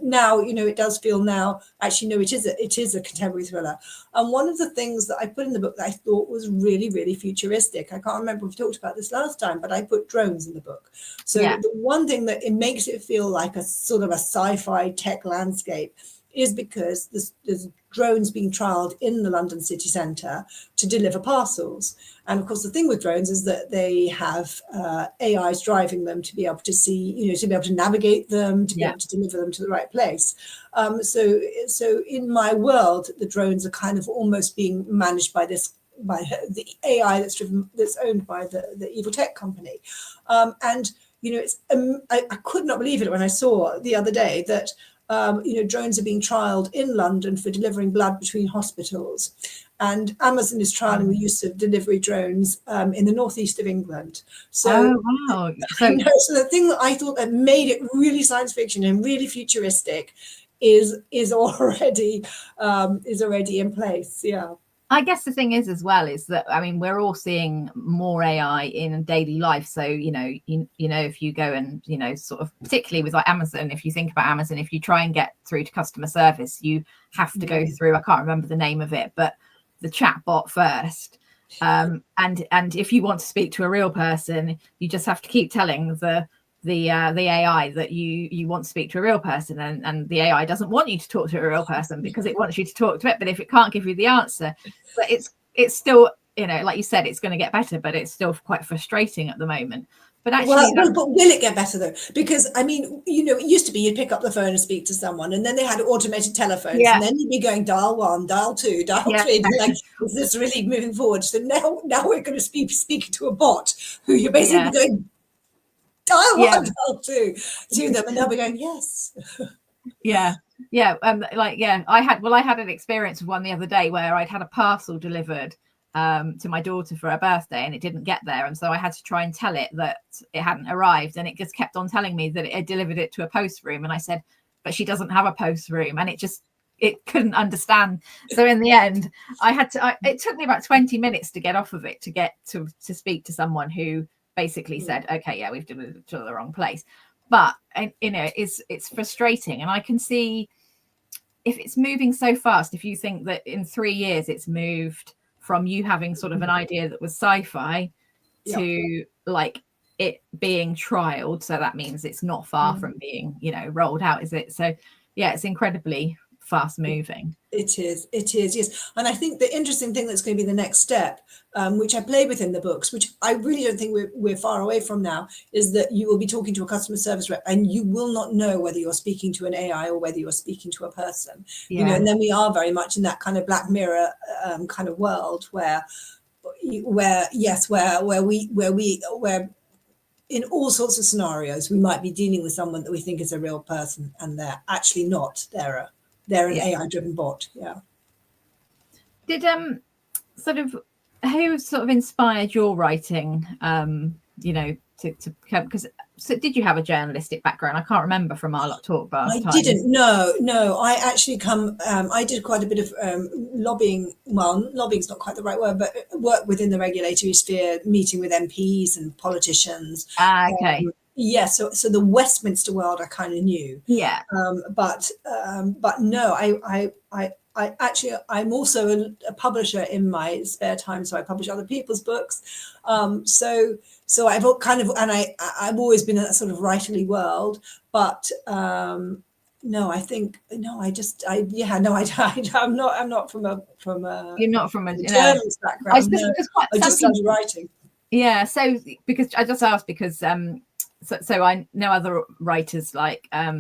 Now, it does feel now, actually, no, it is a contemporary thriller. And one of the things that I put in the book that I thought was really, really futuristic, I can't remember if we talked about this last time, but I put drones in the book. So the one thing that it makes it feel like a sort of a sci-fi tech landscape is because there's drones being trialed in the London city centre to deliver parcels. And of course, the thing with drones is that they have AIs driving them to be able to see, to be able to navigate them, to be able to deliver them to the right place. So in my world, the drones are kind of almost being managed by the AI that's owned by the evil tech company. And I could not believe it when I saw the other day that drones are being trialed in London for delivering blood between hospitals. and Amazon is trialing the use of delivery drones in the northeast of England. So, Oh wow! so the thing that I thought that made it really science fiction and really futuristic is already in place. Yeah. I guess the thing is as well is that, I mean, we're all seeing more AI in daily life. So, you know, if you go and, you know, sort of particularly with like Amazon, if you think about Amazon, if you try and get through to customer service, you have to go through, I can't remember the name of it, but the chat bot first. And if you want to speak to a real person, you just have to keep telling the AI that you want to speak to a real person, and the AI doesn't want you to talk to a real person because it wants you to talk to it. But if it can't give you the answer, but it's still, you know, like you said, it's going to get better, but it's still quite frustrating at the moment. But actually, but will it get better though? Because I mean, you know, it used to be you'd pick up the phone and speak to someone, and then they had automated telephones, and then you'd be going dial 1, dial 2, dial 3. And like, is this really moving forward? So now we're going to be speaking to a bot who you're basically going dial 1, dial 2 to them, and they'll be going yes. I had an experience with one the other day where I'd had a parcel delivered to my daughter for her birthday, and it didn't get there, and so I had to try and tell it that it hadn't arrived, and it just kept on telling me that it had delivered it to a post room, and I said, but she doesn't have a post room, and it couldn't understand. So in the end, it took me about 20 minutes to get off of it to get to speak to someone who basically said, okay, yeah, we've delivered it to the wrong place. But, you know, it's frustrating, and I can see if it's moving so fast, if you think that in 3 years it's moved from you having sort of an idea that was sci-fi to like it being trialed, so that means it's not far from being, you know, rolled out, is it? So yeah, it's incredibly fast moving. It is, yes. And I think the interesting thing that's going to be the next step, which I play with in the books, which I really don't think we're far away from now, is that you will be talking to a customer service rep and you will not know whether you're speaking to an AI or whether you're speaking to a person. You know, and then we are very much in that kind of Black Mirror kind of world where in all sorts of scenarios we might be dealing with someone that we think is a real person, and they're actually not. They're an AI-driven bot. Yeah. Did who sort of inspired your writing? You know, to because did you have a journalistic background? I can't remember from our talk last time. I didn't. No. I actually I did quite a bit of lobbying. Well, lobbying's not quite the right word, but work within the regulatory sphere, meeting with MPs and politicians. Okay. So the Westminster world I kind of knew. Yeah. But no, I actually, I'm also a publisher in my spare time, so I publish other people's books. So I've kind of, and I've always been in that sort of writerly world, but no, I think no, I'm not from a You're not from a journalist background. I just started writing. Yeah, so because I just asked because so I know other writers like I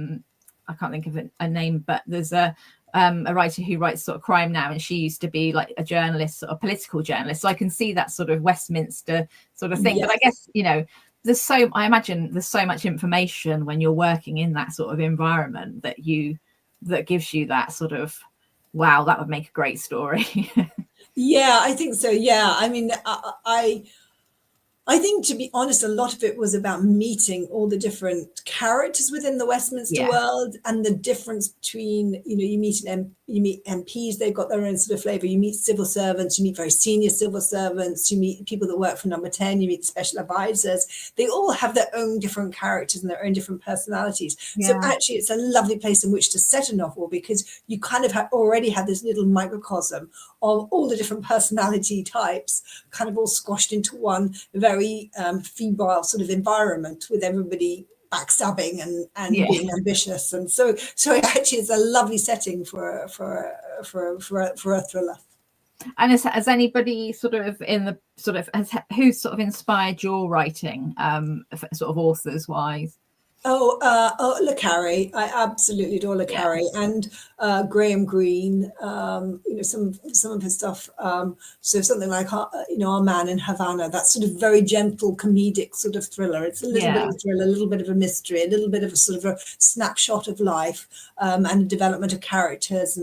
can't think of a name, but there's a writer who writes sort of crime now, and she used to be like a journalist, sort of political journalist. So I can see that sort of Westminster sort of thing. Yes. But I guess, you know, I imagine there's so much information when you're working in that sort of environment that gives you that sort of, wow, that would make a great story. Yeah, I think so. Yeah, I mean, I think, to be honest, a lot of it was about meeting all the different characters within the Westminster world, and the difference between, you know, you meet MPs, they've got their own sort of flavour. You meet civil servants, you meet very senior civil servants, you meet people that work for Number 10, you meet special advisors. They all have their own different characters and their own different personalities. Yeah. So actually, it's a lovely place in which to set a novel, because you kind of already had this little microcosm of all the different personality types kind of all squashed into one very febrile sort of environment, with everybody backstabbing and being ambitious. And so actually it's a lovely setting for a thriller. And has anybody sort of who's sort of inspired your writing, sort of authors wise? Le Carre. I absolutely adore Le Carre, and Graham Greene. You know, some of his stuff. So something like Our Man in Havana. That sort of very gentle comedic sort of thriller. It's a little bit of a thriller, a little bit of a mystery, a little bit of a sort of a snapshot of life, and a development of characters,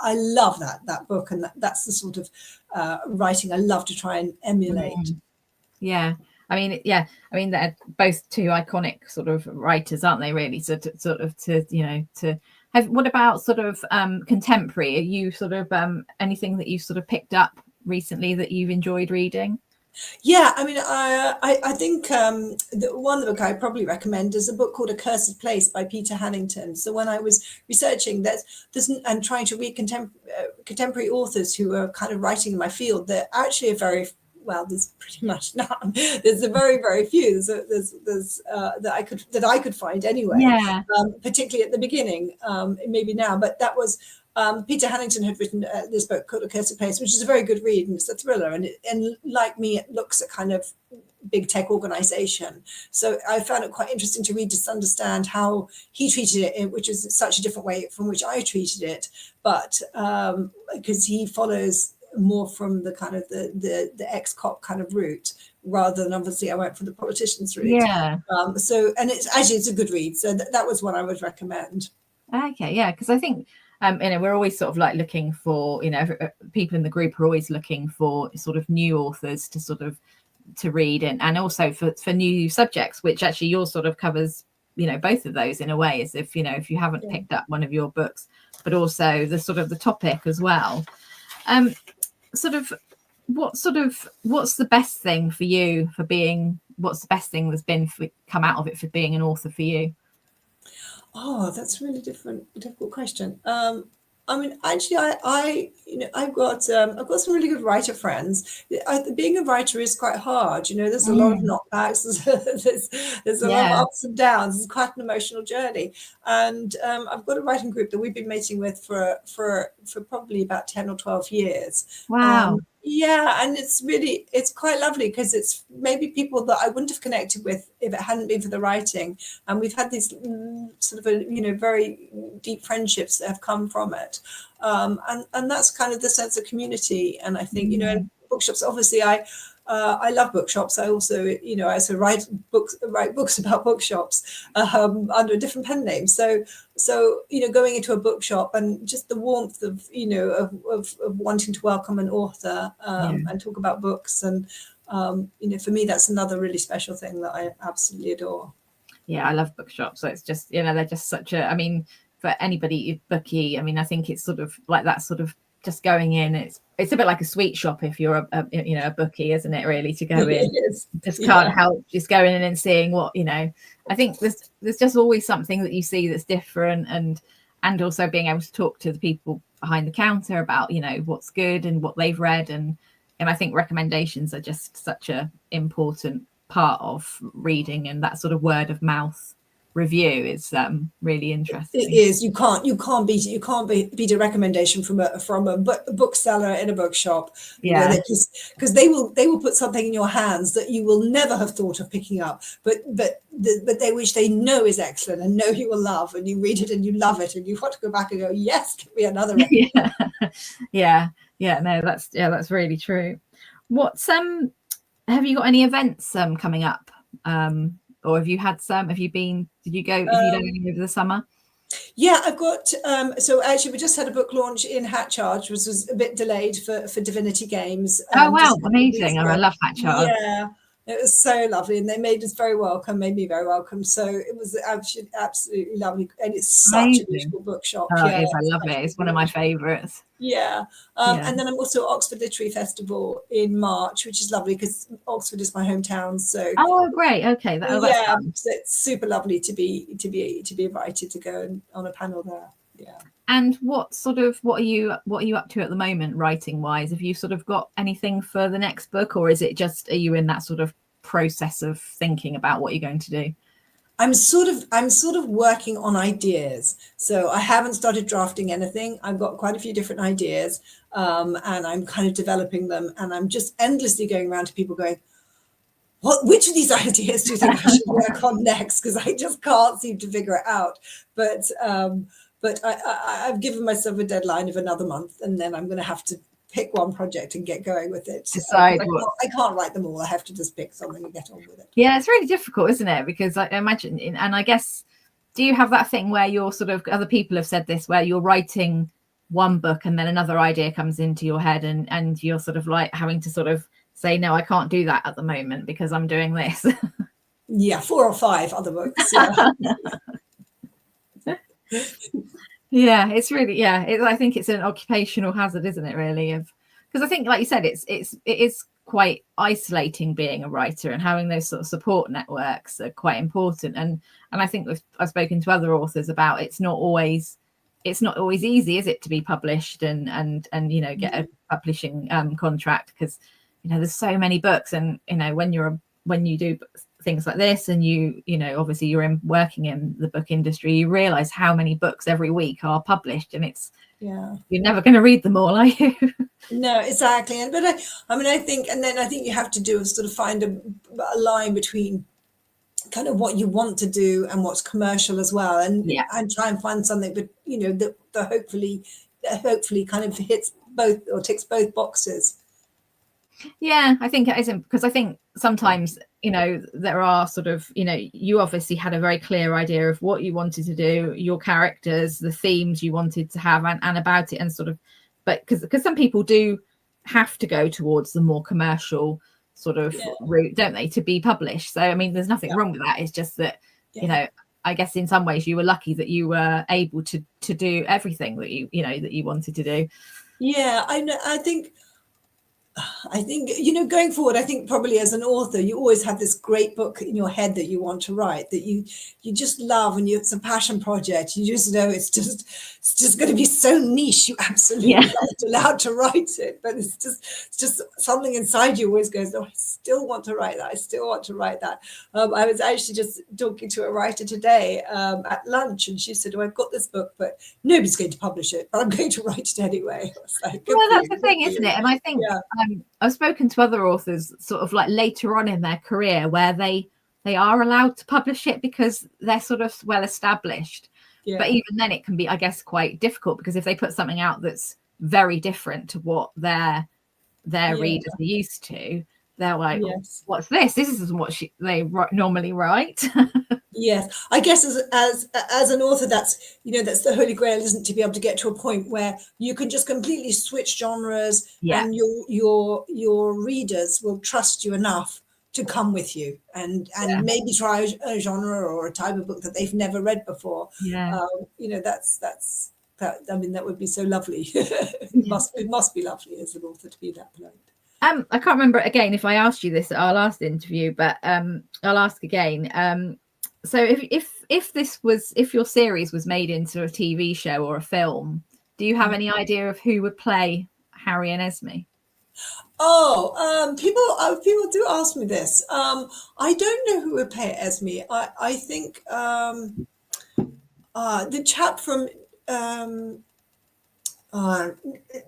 I love that book, and that's the sort of writing I love to try and emulate. Yeah. I mean, they're both two iconic sort of writers, aren't they, really? So to have, what about sort of contemporary? Are you sort of anything that you sort of picked up recently that you've enjoyed reading? Yeah, I mean, I think one book I probably recommend is a book called A Cursed Place by Peter Hannington. So when I was researching this and trying to read contemporary authors who are kind of writing in my field, they're actually a very well, there's pretty much none. There's a very, very few. There's that I could find anyway. Yeah. Particularly at the beginning, maybe now, but that was Peter Hannington had written this book called A Cursed Place, which is a very good read, and it's a thriller. And like me, it looks at kind of big tech organization. So I found it quite interesting to read, just understand how he treated it, which is such a different way from which I treated it. But because he follows more from the kind of the ex-cop kind of route, rather than obviously I went for the politician's route. Yeah. And it's a good read. So that was what I would recommend. Okay, yeah, because I think we're always sort of like looking for, people in the group are always looking for sort of new authors to read, and also for new subjects, which actually yours sort of covers, both of those in a way, as if you haven't picked up one of your books, but also the sort of the topic as well. What's the best thing for you what's the best thing that's been come out of it for being an author for you? Oh, that's a really difficult question. I mean, actually, I've got some really good writer friends. Being a writer is quite hard. There's a lot of knockbacks. There's a lot of ups and downs. It's quite an emotional journey. And I've got a writing group that we've been meeting with for probably about 10 or 12 years. Wow. Yeah, and it's quite lovely because it's maybe people that I wouldn't have connected with if it hadn't been for the writing. And we've had these sort of very deep friendships that have come from it. And that's kind of the sense of community. And I think, in bookshops, obviously I love bookshops. I also, write books about bookshops under a different pen name. So going into a bookshop and just the warmth of wanting to welcome an author and talk about books, and for me that's another really special thing that I absolutely adore. Yeah, I love bookshops. So it's just, they're just such a, I mean, for anybody bookie, I mean, I think it's sort of like that sort of just going in. It's a bit like a sweet shop if you're a bookie, isn't it, really, to go in? Just can't help just going in and seeing what, I think there's just always something that you see that's different, and also being able to talk to the people behind the counter about, what's good and what they've read. And I think recommendations are just such a important part of reading, and that sort of word of mouth review is really interesting. It is. You can't beat it. You can't beat a recommendation from a bookseller in a bookshop. Because they will put something in your hands that you will never have thought of picking up, but which they know is excellent and know you will love, and you read it and you love it and you want to go back and go, yes, give me another. Yeah. No, that's really true. What's have you got any events coming up? Or have you had some? Did you go any over the summer? Yeah, I've got, so actually we just had a book launch in Hatchard, which was a bit delayed for Divinity Games. Oh, wow, amazing. I love Hatchard. Yeah, it was so lovely, and they made me very welcome. So it was absolutely lovely, and it's such a beautiful bookshop. Oh, it is. I love it. It's one of my favourites. Yeah. And then I'm also at Oxford Literary Festival in March, which is lovely because Oxford is my hometown. So great. Okay. That's fun. So it's super lovely to be invited to go on a panel there. Yeah. And what are you up to at the moment, writing wise? Have you sort of got anything for the next book, or is it just, are you in that sort of process of thinking about what you're going to do? I'm sort of working on ideas. So I haven't started drafting anything. I've got quite a few different ideas, and I'm kind of developing them. And I'm just endlessly going around to people going, which of these ideas do you think I should work on next? Because I just can't seem to figure it out. But I've given myself a deadline of another month, and then I'm going to have to pick one project and get going with it. Decide I can't write them all. I have to just pick something and get on with it. Yeah, it's really difficult, isn't it? Because I imagine, and I guess, do you have that thing where you're sort of, other people have said this, where you're writing one book and then another idea comes into your head, and you're sort of like having to sort of say, no, I can't do that at the moment because I'm doing this. Yeah, 4 or 5 other books. Yeah. Yeah, it's really, I think it's an occupational hazard, isn't it, really? Because I think, like you said, it is quite isolating being a writer, and having those sort of support networks are quite important. And I think I've spoken to other authors about it's not always easy, is it, to be published and get a publishing contract, because there's so many books, and when you do things like this, and obviously you're working in the book industry, you realize how many books every week are published, and you're never going to read them all, are you? No, exactly. But I think you have to do is sort of find a line between kind of what you want to do and what's commercial as well, and try and find something, but that hopefully kind of hits both or ticks both boxes. Yeah, I think it isn't, because I think sometimes there are sort of you obviously had a very clear idea of what you wanted to do, your characters, the themes you wanted to have, and about it, and sort of, but because some people do have to go towards the more commercial sort of route, don't they, to be published. So I mean, there's nothing wrong with that. It's just that I guess in some ways you were lucky that you were able to do everything that you wanted to do. Yeah, I know. I think going forward, I think probably as an author, you always have this great book in your head that you want to write, that you just love, and it's a passion project. You just know it's just going to be so niche. You absolutely aren't allowed to write it, but it's just something inside you always goes, oh, I still want to write that. I still want to write that. I was actually just talking to a writer today at lunch, and she said, oh, I've got this book, but nobody's going to publish it, but I'm going to write it anyway. I was like, well, that's the thing, isn't it? And I think I've spoken to other authors sort of like later on in their career where they are allowed to publish it because they're sort of well established. But even then it can be, I guess, quite difficult, because if they put something out that's very different to what their readers are used to, they're like, what's this? This isn't what they normally write. Yes, I guess as an author, that's the holy grail, isn't it, to be able to get to a point where you can just completely switch genres, and your readers will trust you enough to come with you and maybe try a genre or a type of book that they've never read before. That's that. I mean, that would be so lovely. It must be lovely as an author to be that polite. I can't remember again if I asked you this at our last interview, but I'll ask again. So if your series was made into a TV show or a film, do you have any idea of who would play Harry and Esme? People do ask me this. I don't know who would play Esme. I think the chap from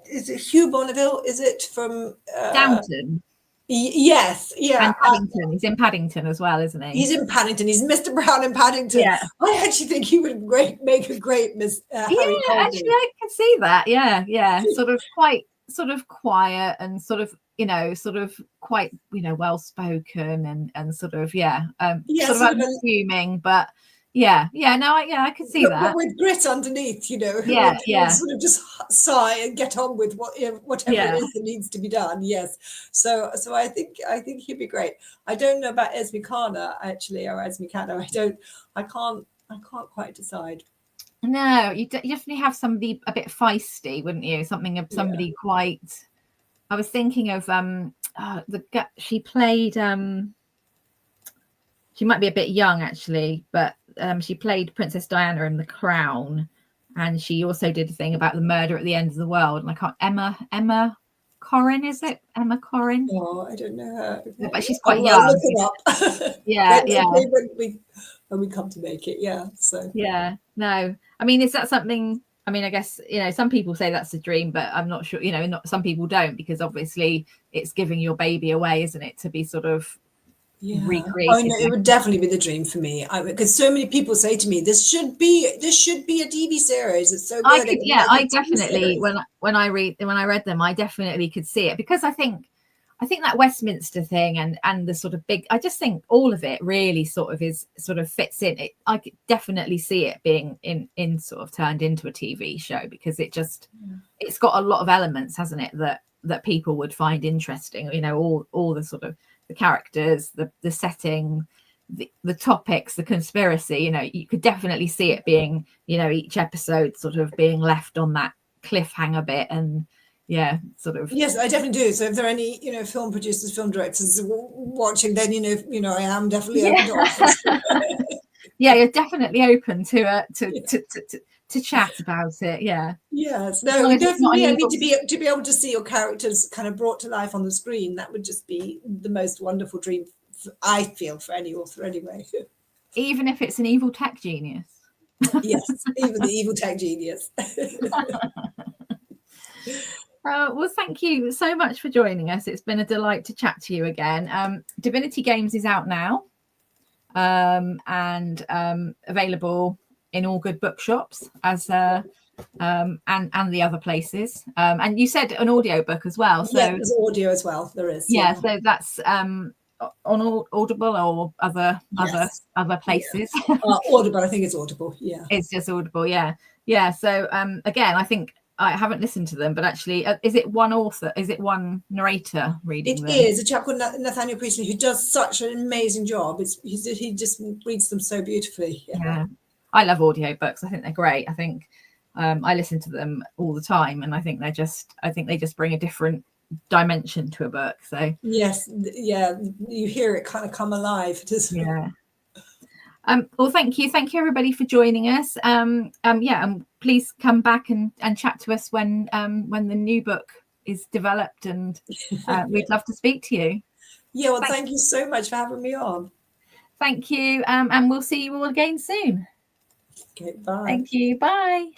is it Hugh Bonneville? Is it from Downton? Yes, and Paddington. He's in Paddington as well, isn't he? He's in Paddington. He's Mr. Brown in Paddington. I actually think he would make a great Miss Harry Colby. Actually, I can see that. Yeah. Sort of quiet, and sort of quite well spoken, and sort of sort of unassuming, but I can see that. But with grit underneath, sort of just sigh and get on with whatever it is that needs to be done. Yes, so I think he'd be great. I don't know about Esme Kana actually, or Esme Kana. I can't quite decide. No, you definitely have somebody a bit feisty, wouldn't you? Somebody quite. I was thinking of she played. She might be a bit young actually, but she played Princess Diana in The Crown, and she also did a thing about the murder at the end of the world. And I can't. Emma Corrin, is it? Emma Corrin? Oh, I don't know her. But she's quite young. Look it up. Yeah. When we come to make it, So no. I mean, is that something? I mean, I guess some people say that's a dream, but I'm not sure. Not some people don't, because obviously it's giving your baby away, isn't it? To be sort of recreated. Oh no, it would definitely be the dream for me. Because so many people say to me, "This should be a TV series. It's so good." I definitely when I read them, I definitely could see it, because I think I think that Westminster thing and the sort of big, I just think all of it really sort of fits in it. I could definitely see it being in sort of turned into a TV show, because it's got a lot of elements, hasn't it, that people would find interesting, you know, all the sort of the characters, the setting, the topics, the conspiracy, you know, you could definitely see it being, you know, each episode sort of being left on that cliffhanger bit. And yeah, sort of. Yes, I definitely do. So if there are any, you know, film producers, film directors watching, then you know, I am definitely open to offers. Yeah, you're definitely open to chat about it. Yeah. Yes. No, definitely. I mean, to be able to see your characters kind of brought to life on the screen, that would just be the most wonderful dream, I feel, for any author anyway. Even if it's an evil tech genius. Yes, even the evil tech genius. Well, thank you so much for joining us. It's been a delight to chat to you again. Divinity Games is out now, and available in all good bookshops, as and the other places. And you said an audiobook as well. So yeah, there's audio as well. There is. Yeah, so that's on Audible or other places. Yeah. Audible, I think it's Audible. Yeah, it's just Audible. Yeah. So again, I think I haven't listened to them, but actually, is it one author? Is it one narrator reading them? It is a chap called Nathaniel Priestley, who does such an amazing job. He just reads them so beautifully. Yeah. I love audiobooks. I think they're great. I think I listen to them all the time, and I think they just bring a different dimension to a book. So yes, yeah, you hear it kind of come alive. Yeah. Well, thank you everybody for joining us. Please come back and chat to us when the new book is developed, and we'd love to speak to you. Yeah, well, thank you so much for having me on. Thank you, and we'll see you all again soon. Okay, bye. Thank you. Bye.